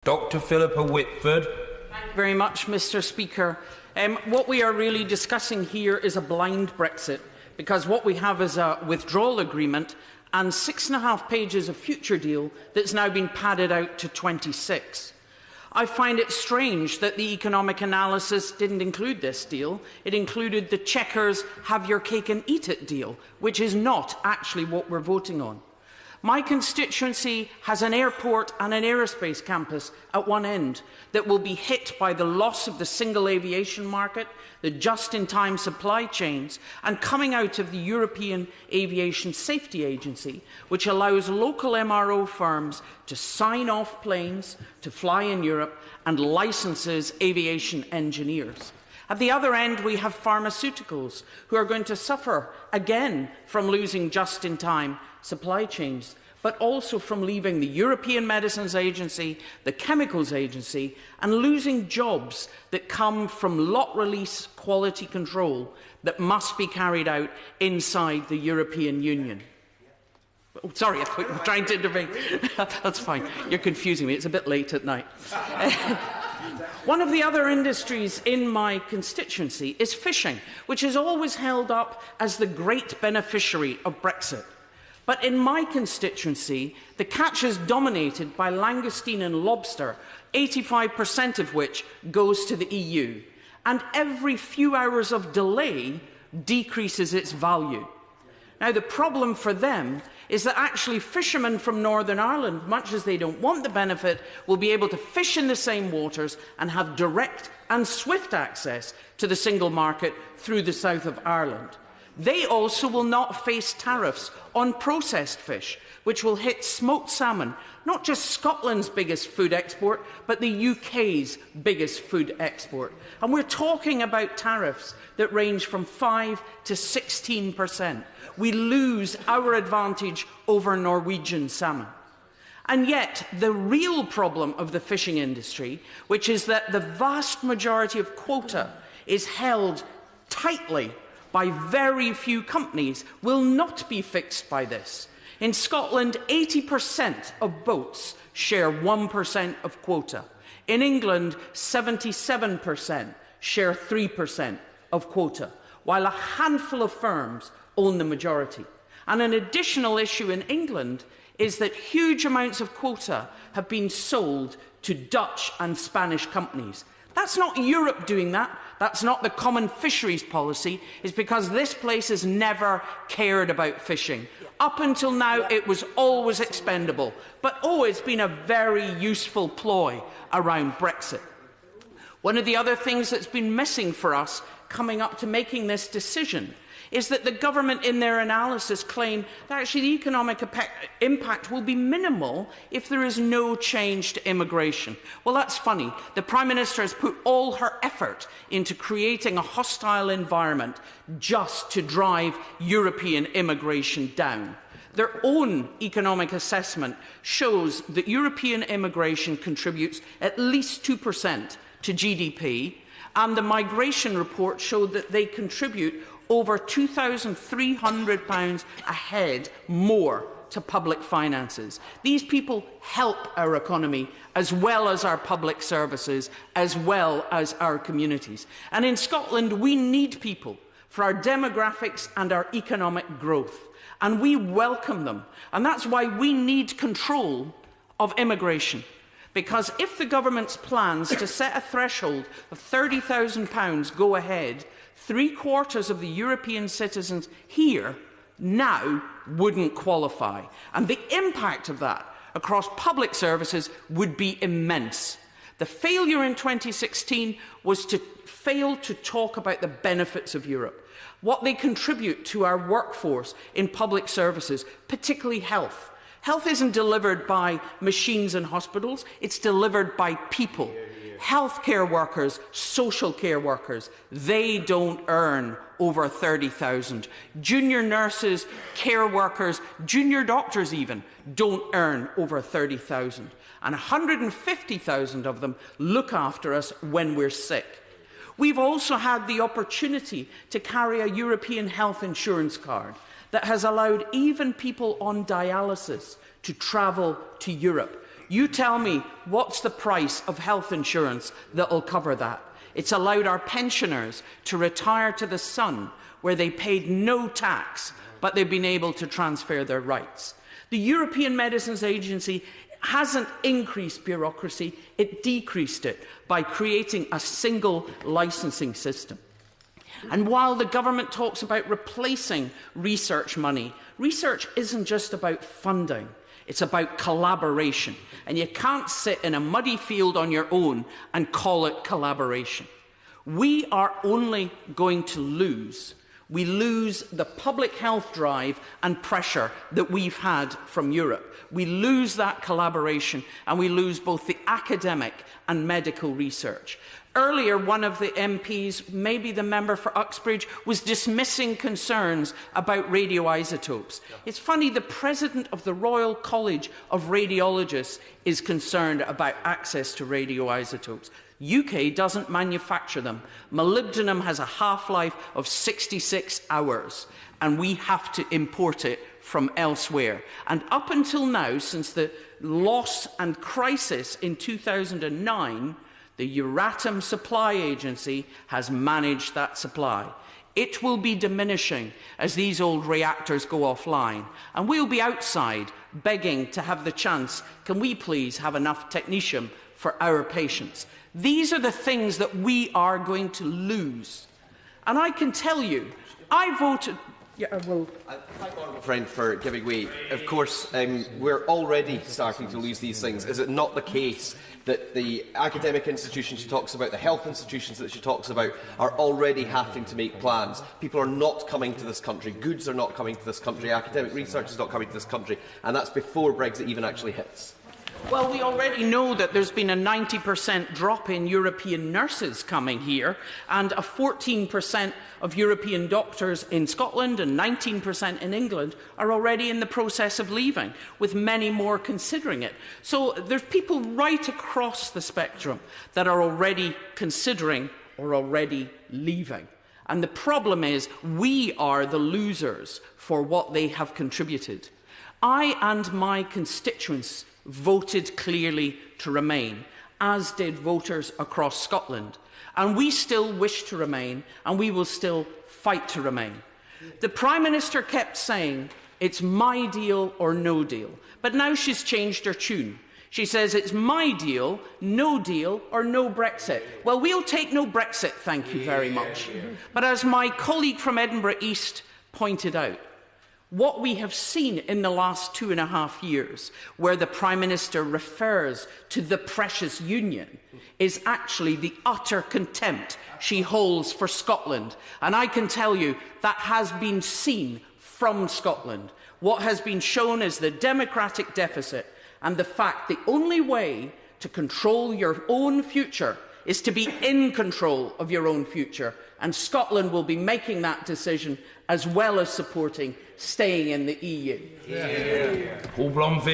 Dr. Philippa Whitford. Thank you very much, Mr. Speaker. What we are really discussing here is a blind Brexit, because what we have is a withdrawal agreement and 6.5 pages of future deal that's now been padded out to 26. I find it strange that the economic analysis didn't include this deal. It included the Chequers have your cake and eat it deal, which is not actually what we're voting on. My constituency has an airport and an aerospace campus at one end that will be hit by the loss of the single aviation market, the just-in-time supply chains, and coming out of the European Aviation Safety Agency, which allows local MRO firms to sign off planes to fly in Europe and licenses aviation engineers. At the other end, we have pharmaceuticals, who are going to suffer again from losing just-in-time supply chains, but also from leaving the European Medicines Agency, the Chemicals Agency, and losing jobs that come from lot release quality control that must be carried out inside the European Union. Oh, sorry, I thought you were trying to intervene. That's fine. You're confusing me. It's a bit late at night. One of the other industries in my constituency is fishing, which is always held up as the great beneficiary of Brexit. But in my constituency, the catch is dominated by langoustine and lobster, 85% of which goes to the EU. And every few hours of delay decreases its value. Now, the problem for them is that actually fishermen from Northern Ireland, much as they don't want the benefit, will be able to fish in the same waters and have direct and swift access to the single market through the south of Ireland. They also will not face tariffs on processed fish, which will hit smoked salmon, not just Scotland's biggest food export, but the UK's biggest food export. And we're talking about tariffs that range from 5 to 16%. We lose our advantage over Norwegian salmon. And yet, the real problem of the fishing industry, which is that the vast majority of quota is held tightly by very few companies, will not be fixed by this. In Scotland, 80% of boats share 1% of quota. In England, 77% share 3% of quota, while a handful of firms own the majority. And an additional issue in England is that huge amounts of quota have been sold to Dutch and Spanish companies. That's not Europe doing that. That's not the common fisheries policy. It's because this place has never cared about fishing. Up until now, it was always expendable. But it's been a very useful ploy around Brexit. One of the other things that's been missing for us coming up to making this decision is that the government in their analysis claim that actually the economic impact will be minimal if there is no change to immigration. Well, that's funny. The Prime Minister has put all her effort into creating a hostile environment just to drive European immigration down. Their own economic assessment shows that European immigration contributes at least 2% to GDP, and the migration report showed that they contribute over £2,300 a head more to public finances. These people help our economy as well as our public services, as well as our communities. And in Scotland, we need people for our demographics and our economic growth. And we welcome them. And that's why we need control of immigration. Because if the government's plans to set a threshold of £30,000 go ahead, 3/4 of the European citizens here now wouldn't qualify. And the impact of that across public services would be immense. The failure in 2016 was to fail to talk about the benefits of Europe, what they contribute to our workforce in public services, particularly health. Health isn't delivered by machines and hospitals, it's delivered by people. Healthcare workers, social care workers, they don't earn over 30,000. Junior nurses, care workers, junior doctors even, don't earn over 30,000. And 150,000 of them look after us when we're sick. We've also had the opportunity to carry a European health insurance card that has allowed even people on dialysis to travel to Europe. You tell me, what's the price of health insurance that will cover that? It's allowed our pensioners to retire to the sun, where they paid no tax, but they've been able to transfer their rights. The European Medicines Agency hasn't increased bureaucracy, it decreased it by creating a single licensing system. And while the government talks about replacing research money, research isn't just about funding, it's about collaboration. And you can't sit in a muddy field on your own and call it collaboration. We are only going to lose. We lose the public health drive and pressure that we've had from Europe. We lose that collaboration, and we lose both the academic and medical research. Earlier, one of the MPs, maybe the member for Uxbridge, was dismissing concerns about radioisotopes. It's funny, the president of the Royal College of Radiologists is concerned about access to radioisotopes. UK doesn't manufacture them. Molybdenum has a half-life of 66 hours, and we have to import it from elsewhere. And up until now, since the loss and crisis in 2009, the Euratom Supply Agency has managed that supply. It will be diminishing as these old reactors go offline, and we'll be outside begging to have the chance, can we please have enough technetium for our patients? These are the things that we are going to lose. And I can tell you, I voted... Yeah, I will. Thank you, honourable friend, for giving way. Of course, we're already starting to lose these things. Is it not the case that the academic institutions she talks about, the health institutions that she talks about, are already having to make plans? People are not coming to this country. Goods are not coming to this country. Academic research is not coming to this country. And that's before Brexit even actually hits. Well, we already know that there's been a 90% drop in European nurses coming here, and a 14% of European doctors in Scotland and 19% in England are already in the process of leaving, with many more considering it. So there's people right across the spectrum that are already considering or already leaving. And the problem is, we are the losers for what they have contributed. I and my constituents voted clearly to remain, as did voters across Scotland. And we still wish to remain, and we will still fight to remain. The Prime Minister kept saying, it's my deal or no deal. But now she's changed her tune. She says it's my deal, no deal, or no Brexit. Well, we'll take no Brexit, thank you very much. But as my colleague from Edinburgh East pointed out, what we have seen in the last 2.5 years, where the Prime Minister refers to the precious union, is actually the utter contempt she holds for Scotland. And I can tell you that has been seen from Scotland. What has been shown is the democratic deficit and the fact the only way to control your own future is to be in control of your own future. And Scotland will be making that decision, as well as supporting staying in the EU. Paul Blomfield.